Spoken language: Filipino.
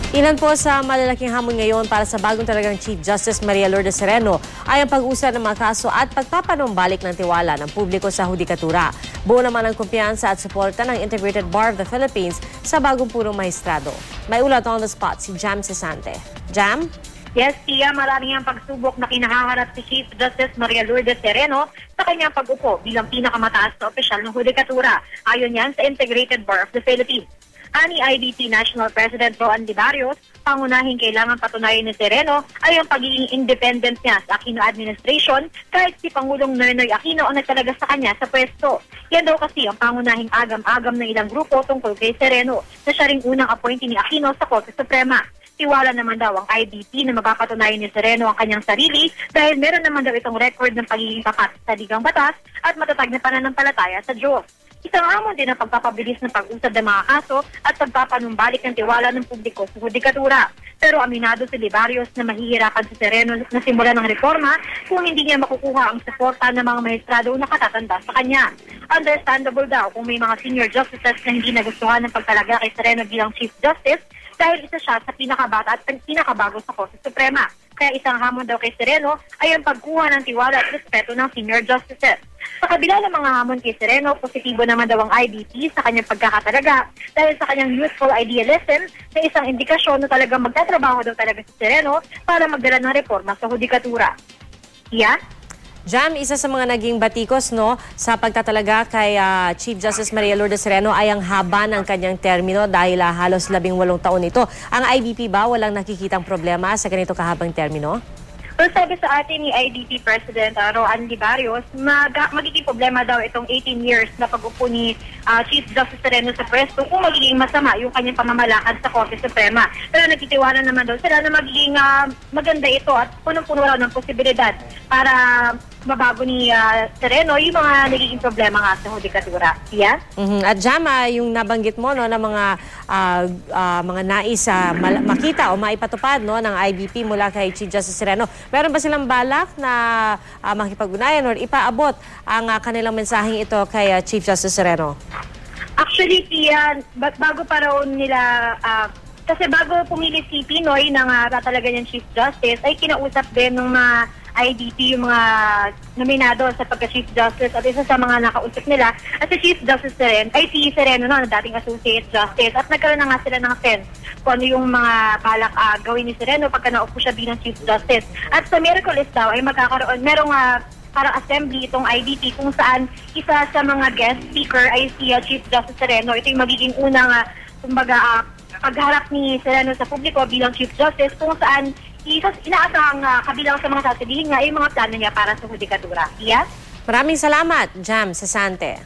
Ilan po sa malalaking hamon ngayon para sa bagong talagang Chief Justice Maria Lourdes Sereno ay ang pag-usad ng mga kaso at pagpapanumbalik ng tiwala ng publiko sa hudikatura. Buo naman ang kumpiyansa at suporta ng Integrated Bar of the Philippines sa bagong punong mahistrado. May ulat on the spot si Jam Cesante. Jam? Yes, Tia, marami ang pagsubok na kinahaharap si Chief Justice Maria Lourdes Sereno sa kanyang pag-upo bilang pinakamataas na opisyal ng hudikatura. Ayon yan sa Integrated Bar of the Philippines. Ani IBT National President Roan Libarrios, pangunahing kailangan patunayan ni Sereno ay ang pagiging independent niya sa Aquino administration kahit si Pangulong Noynoy Aquino ang nagtalaga sa kanya sa pwesto. Yan daw kasi ang pangunahing agam-agam ng ilang grupo tungkol kay Sereno na siya ring unang appointee ni Aquino sa Korte Suprema. Tiwala naman daw ang IBT na mapapatunayan ni Sereno ang kanyang sarili dahil meron naman daw itong record ng pagiging tapat sa ligang batas at matatag na pananampalataya sa Diyos. Isang hamon din ang pagpapabilis ng pag-usad ng mga kaso at pagpapanumbalik ng tiwala ng publiko sa hudikatura. Pero aminado si Libarrios na mahihirapan si Sereno na simulan ng reforma kung hindi niya makukuha ang suporta ng mga maestrado na nakatatanda sa kanya. Understandable daw kung may mga senior justices na hindi nagustuhan ng pagtalaga kay Sereno bilang Chief Justice dahil isa siya sa pinakabata at pinakabago sa Korte Suprema. Kaya isang hamon daw kay Sereno ay ang pagkuha ng tiwala at respeto ng senior justices. Sa kabila ng mga hamon kay Sereno, positibo naman daw ang IBT sa kanyang pagkakatalaga dahil sa kanyang youthful idealism na isang indikasyon na talagang magtatrabaho daw talaga si Sereno para magdala ng reforma sa hudikatura. Yeah? Jam, isa sa mga naging batikos sa pagtatalaga kay Chief Justice Maria Lourdes Sereno ay ang haba ng kanyang termino dahil halos 18 taon ito. Ang IBP ba walang nakikitang problema sa ganito kahabang termino? Pero sabi sa atin ni IDP President Roan Libarrios, magiging problema daw itong 18 years na pag-upo ni Chief Justice Sereno sa pwesto kung magiging masama yung kanyang pamamalakad sa Korte Suprema. Pero nagtitiwala naman daw sila na magiging maganda ito at punong-puno raw ng posibilidad para mabago ni Sereno yung mga nagiging problema nga sa hudikatura. Yeah? At Jam, yung nabanggit mo na mga nais makita o maipatupad ng IBP mula kay Chief Justice Sereno. Meron ba silang balak na makipag-unayan o ipaabot ang kanilang mensaheng ito kay Chief Justice Sereno? Actually, bago pa raw nila kasi bago pumili si Pinoy ng tatalaga niyang Chief Justice, ay kinausap din ng mga IDP yung mga nominado sa pagka-Chief Justice at isa sa mga nakausap nila at si Chief Justice Sereno, ay si Sereno na dating Associate Justice at nagkaroon na nga sila ng sense kung ano yung mga balak gawin ni Sereno pagka naupo siya bilang Chief Justice. At sa Miraculous daw ay merong parang assembly itong IDP kung saan isa sa mga guest speaker ay si Chief Justice Sereno. Ito yung magiging unang pagharap ni Sereno sa publiko bilang Chief Justice kung saan inaasahang kabilang sa mga sasabihin nga ay mga plano niya para sa hudikatura. Yes? Maraming salamat, Jam Cesante.